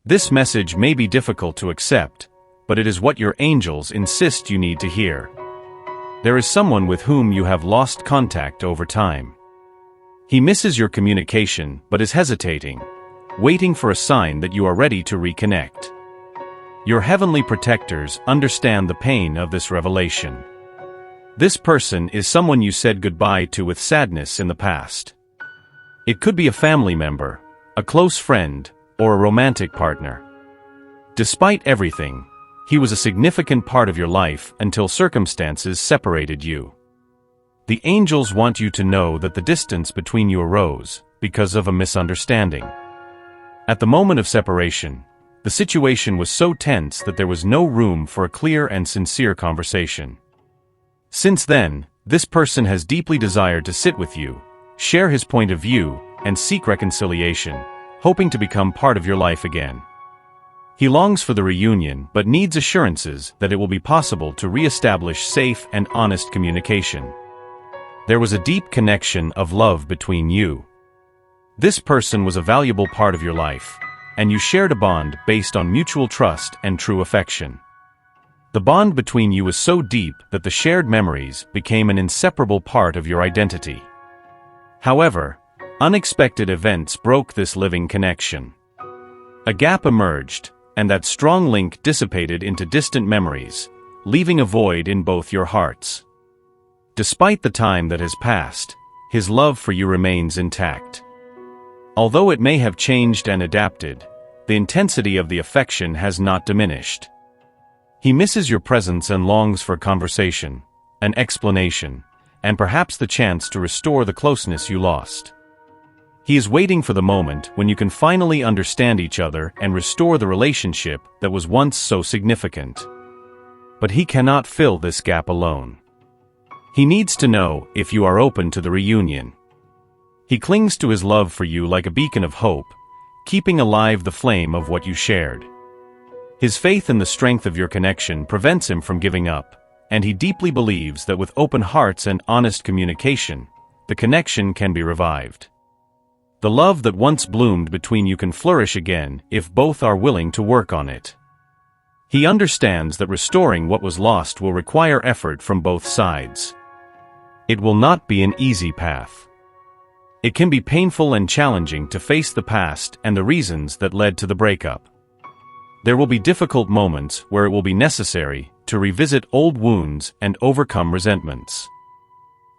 This message may be difficult to accept, but it is what your angels insist you need to hear. There is someone with whom you have lost contact over time. He misses your communication but is hesitating, waiting for a sign that you are ready to reconnect. Your heavenly protectors understand the pain of this revelation. This person is someone you said goodbye to with sadness in the past. It could be a family member, a close friend, or a romantic partner. Despite everything, he was a significant part of your life until circumstances separated you. The angels want you to know that the distance between you arose because of a misunderstanding. At the moment of separation, the situation was so tense that there was no room for a clear and sincere conversation. Since then, this person has deeply desired to sit with you, share his point of view, and seek reconciliation, hoping to become part of your life again. He longs for the reunion but needs assurances that it will be possible to re-establish safe and honest communication. There was a deep connection of love between you. This person was a valuable part of your life, and you shared a bond based on mutual trust and true affection. The bond between you was so deep that the shared memories became an inseparable part of your identity. However, unexpected events broke this living connection. A gap emerged, and that strong link dissipated into distant memories, leaving a void in both your hearts. Despite the time that has passed, his love for you remains intact. Although it may have changed and adapted, the intensity of the affection has not diminished. He misses your presence and longs for conversation, an explanation, and perhaps the chance to restore the closeness you lost. He is waiting for the moment when you can finally understand each other and restore the relationship that was once so significant. But he cannot fill this gap alone. He needs to know if you are open to the reunion. He clings to his love for you like a beacon of hope, keeping alive the flame of what you shared. His faith in the strength of your connection prevents him from giving up, and he deeply believes that with open hearts and honest communication, the connection can be revived. The love that once bloomed between you can flourish again if both are willing to work on it. He understands that restoring what was lost will require effort from both sides. It will not be an easy path. It can be painful and challenging to face the past and the reasons that led to the breakup. There will be difficult moments where it will be necessary to revisit old wounds and overcome resentments.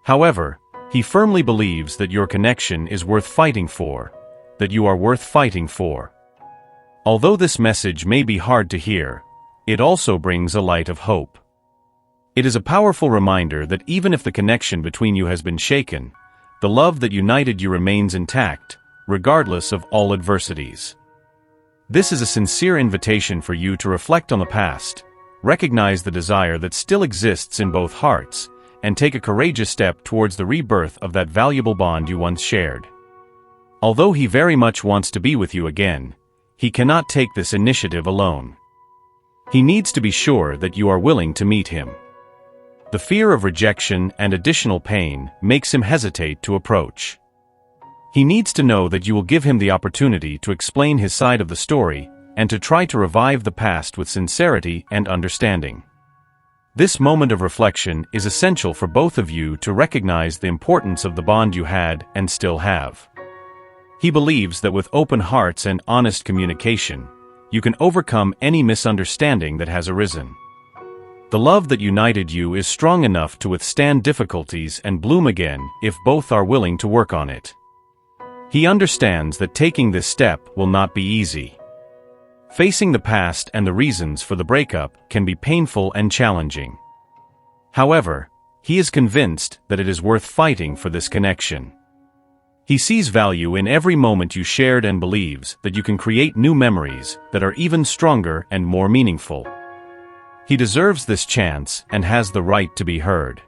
However, he firmly believes that your connection is worth fighting for, that you are worth fighting for. Although this message may be hard to hear, it also brings a light of hope. It is a powerful reminder that even if the connection between you has been shaken, the love that united you remains intact, regardless of all adversities. This is a sincere invitation for you to reflect on the past, recognize the desire that still exists in both hearts, and take a courageous step towards the rebirth of that valuable bond you once shared. Although he very much wants to be with you again, he cannot take this initiative alone. He needs to be sure that you are willing to meet him. The fear of rejection and additional pain makes him hesitate to approach. He needs to know that you will give him the opportunity to explain his side of the story and to try to revive the past with sincerity and understanding. This moment of reflection is essential for both of you to recognize the importance of the bond you had and still have. He believes that with open hearts and honest communication, you can overcome any misunderstanding that has arisen. The love that united you is strong enough to withstand difficulties and bloom again if both are willing to work on it. He understands that taking this step will not be easy. Facing the past and the reasons for the breakup can be painful and challenging. However, he is convinced that it is worth fighting for this connection. He sees value in every moment you shared and believes that you can create new memories that are even stronger and more meaningful. He deserves this chance and has the right to be heard.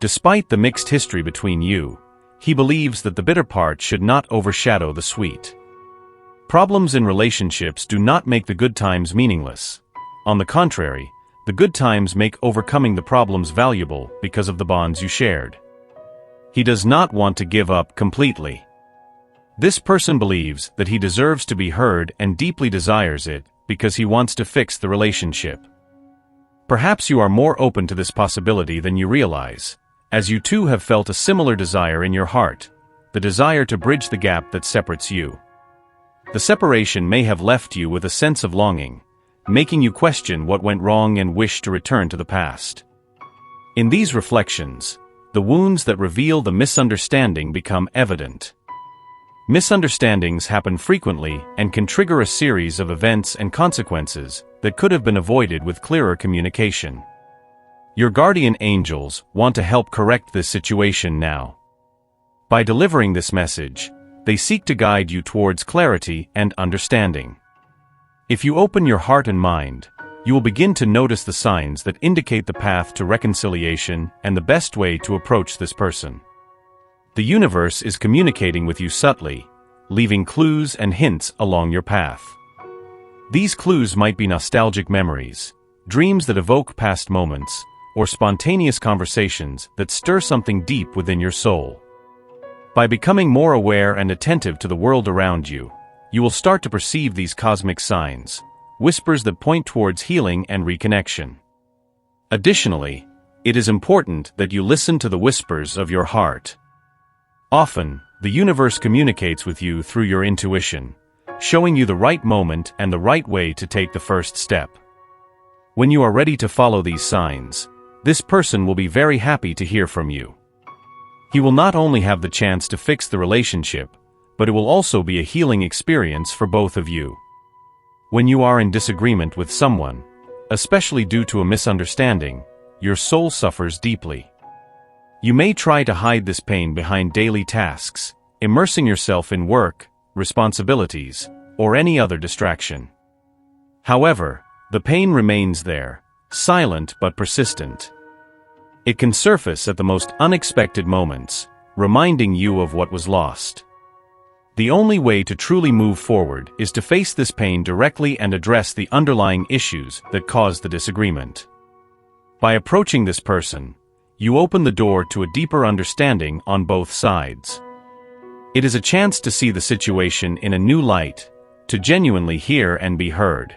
Despite the mixed history between you, he believes that the bitter part should not overshadow the sweet. Problems in relationships do not make the good times meaningless. On the contrary, the good times make overcoming the problems valuable because of the bonds you shared. He does not want to give up completely. This person believes that he deserves to be heard and deeply desires it because he wants to fix the relationship. Perhaps you are more open to this possibility than you realize, as you too have felt a similar desire in your heart, the desire to bridge the gap that separates you. The separation may have left you with a sense of longing, making you question what went wrong and wish to return to the past. In these reflections, the wounds that reveal the misunderstanding become evident. Misunderstandings happen frequently and can trigger a series of events and consequences that could have been avoided with clearer communication. Your guardian angels want to help correct this situation now. By delivering this message, they seek to guide you towards clarity and understanding. If you open your heart and mind, you will begin to notice the signs that indicate the path to reconciliation and the best way to approach this person. The universe is communicating with you subtly, leaving clues and hints along your path. These clues might be nostalgic memories, dreams that evoke past moments, or spontaneous conversations that stir something deep within your soul. By becoming more aware and attentive to the world around you, you will start to perceive these cosmic signs, whispers that point towards healing and reconnection. Additionally, it is important that you listen to the whispers of your heart. Often, the universe communicates with you through your intuition, showing you the right moment and the right way to take the first step. When you are ready to follow these signs, this person will be very happy to hear from you. He will not only have the chance to fix the relationship, but it will also be a healing experience for both of you. When you are in disagreement with someone, especially due to a misunderstanding, your soul suffers deeply. You may try to hide this pain behind daily tasks, immersing yourself in work, responsibilities, or any other distraction. However, the pain remains there, silent but persistent. It can surface at the most unexpected moments, reminding you of what was lost. The only way to truly move forward is to face this pain directly and address the underlying issues that caused the disagreement. By approaching this person, you open the door to a deeper understanding on both sides. It is a chance to see the situation in a new light, to genuinely hear and be heard.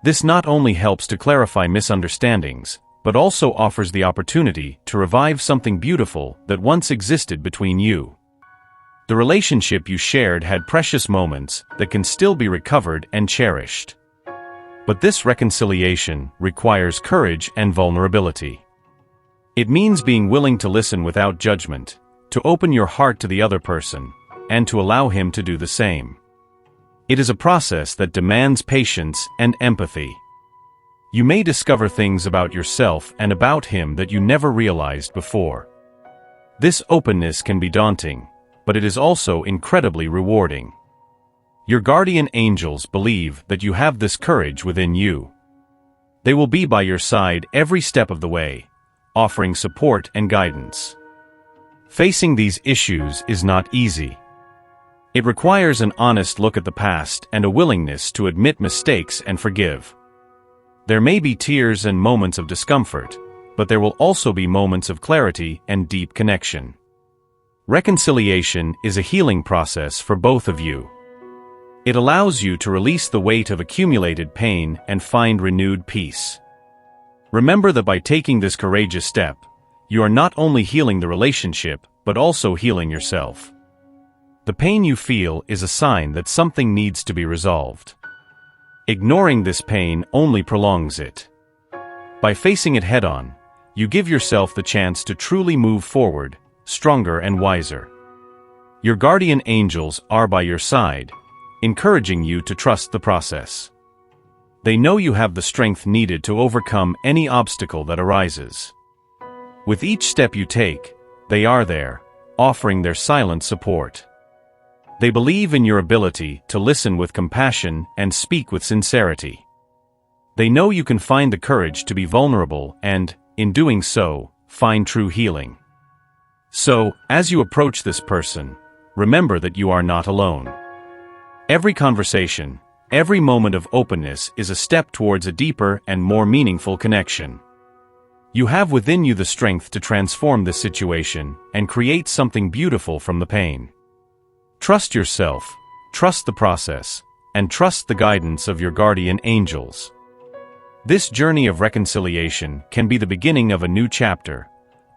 This not only helps to clarify misunderstandings, but also offers the opportunity to revive something beautiful that once existed between you. The relationship you shared had precious moments that can still be recovered and cherished. But this reconciliation requires courage and vulnerability. It means being willing to listen without judgment, to open your heart to the other person, and to allow him to do the same. It is a process that demands patience and empathy. You may discover things about yourself and about him that you never realized before. This openness can be daunting, but it is also incredibly rewarding. Your guardian angels believe that you have this courage within you. They will be by your side every step of the way, offering support and guidance. Facing these issues is not easy. It requires an honest look at the past and a willingness to admit mistakes and forgive. There may be tears and moments of discomfort, but there will also be moments of clarity and deep connection. Reconciliation is a healing process for both of you. It allows you to release the weight of accumulated pain and find renewed peace. Remember that by taking this courageous step, you are not only healing the relationship, but also healing yourself. The pain you feel is a sign that something needs to be resolved. Ignoring this pain only prolongs it. By facing it head-on, you give yourself the chance to truly move forward, stronger and wiser. Your guardian angels are by your side, encouraging you to trust the process. They know you have the strength needed to overcome any obstacle that arises. With each step you take, they are there, offering their silent support. They believe in your ability to listen with compassion and speak with sincerity. They know you can find the courage to be vulnerable and, in doing so, find true healing. So, as you approach this person, remember that you are not alone. Every conversation, every moment of openness is a step towards a deeper and more meaningful connection. You have within you the strength to transform this situation and create something beautiful from the pain. Trust yourself, trust the process, and trust the guidance of your guardian angels. This journey of reconciliation can be the beginning of a new chapter,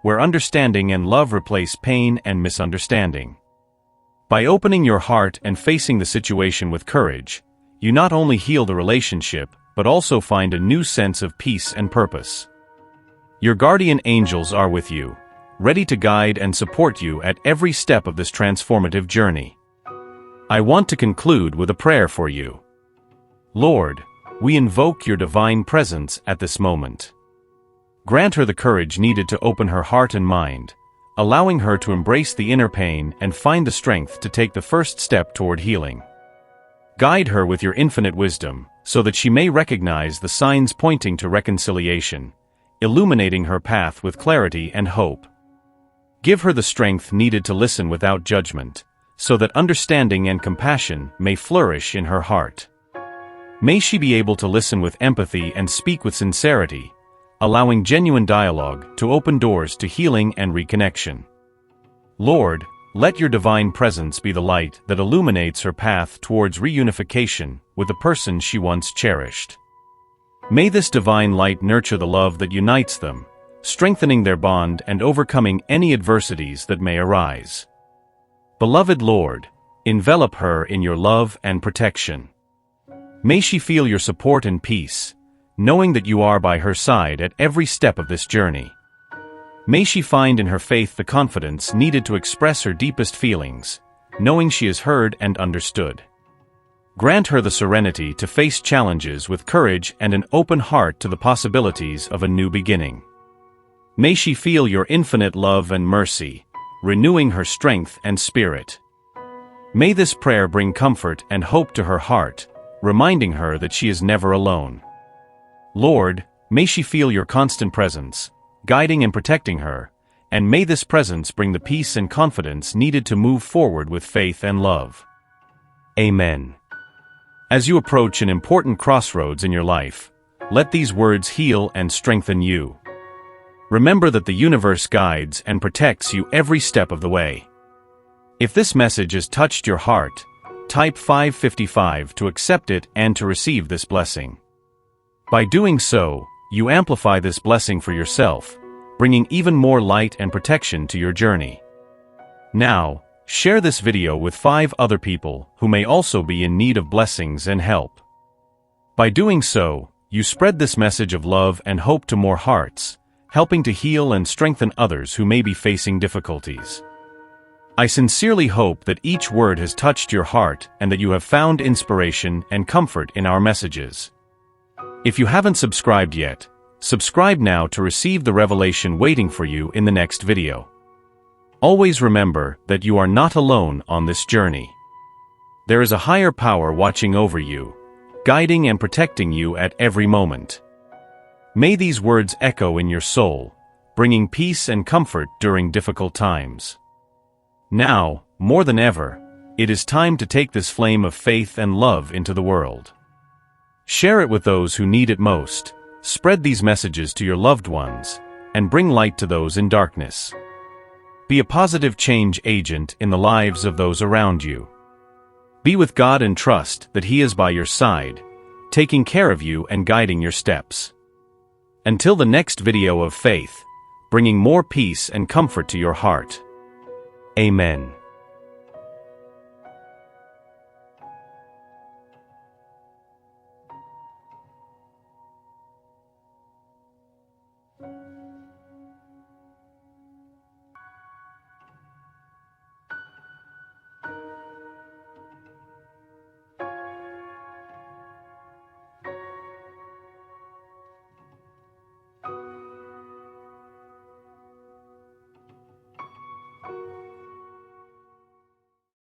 where understanding and love replace pain and misunderstanding. By opening your heart and facing the situation with courage, you not only heal the relationship, but also find a new sense of peace and purpose. Your guardian angels are with you, ready to guide and support you at every step of this transformative journey. I want to conclude with a prayer for you. Lord, we invoke your divine presence at this moment. Grant her the courage needed to open her heart and mind, allowing her to embrace the inner pain and find the strength to take the first step toward healing. Guide her with your infinite wisdom, so that she may recognize the signs pointing to reconciliation, illuminating her path with clarity and hope. Give her the strength needed to listen without judgment, so that understanding and compassion may flourish in her heart. May she be able to listen with empathy and speak with sincerity, allowing genuine dialogue to open doors to healing and reconnection. Lord, let your divine presence be the light that illuminates her path towards reunification with the person she once cherished. May this divine light nurture the love that unites them, strengthening their bond and overcoming any adversities that may arise. Beloved Lord, envelop her in your love and protection. May she feel your support and peace, knowing that you are by her side at every step of this journey. May she find in her faith the confidence needed to express her deepest feelings, knowing she is heard and understood. Grant her the serenity to face challenges with courage and an open heart to the possibilities of a new beginning. May she feel your infinite love and mercy, renewing her strength and spirit. May this prayer bring comfort and hope to her heart, reminding her that she is never alone. Lord, may she feel your constant presence, guiding and protecting her, and may this presence bring the peace and confidence needed to move forward with faith and love. Amen. As you approach an important crossroads in your life, let these words heal and strengthen you. Remember that the universe guides and protects you every step of the way. If this message has touched your heart, type 555 to accept it and to receive this blessing. By doing so, you amplify this blessing for yourself, bringing even more light and protection to your journey. Now, share this video with 5 other people who may also be in need of blessings and help. By doing so, you spread this message of love and hope to more hearts, helping to heal and strengthen others who may be facing difficulties. I sincerely hope that each word has touched your heart and that you have found inspiration and comfort in our messages. If you haven't subscribed yet, subscribe now to receive the revelation waiting for you in the next video. Always remember that you are not alone on this journey. There is a higher power watching over you, guiding and protecting you at every moment. May these words echo in your soul, bringing peace and comfort during difficult times. Now, more than ever, it is time to take this flame of faith and love into the world. Share it with those who need it most, spread these messages to your loved ones, and bring light to those in darkness. Be a positive change agent in the lives of those around you. Be with God and trust that He is by your side, taking care of you and guiding your steps. Until the next video of faith, bringing more peace and comfort to your heart. Amen.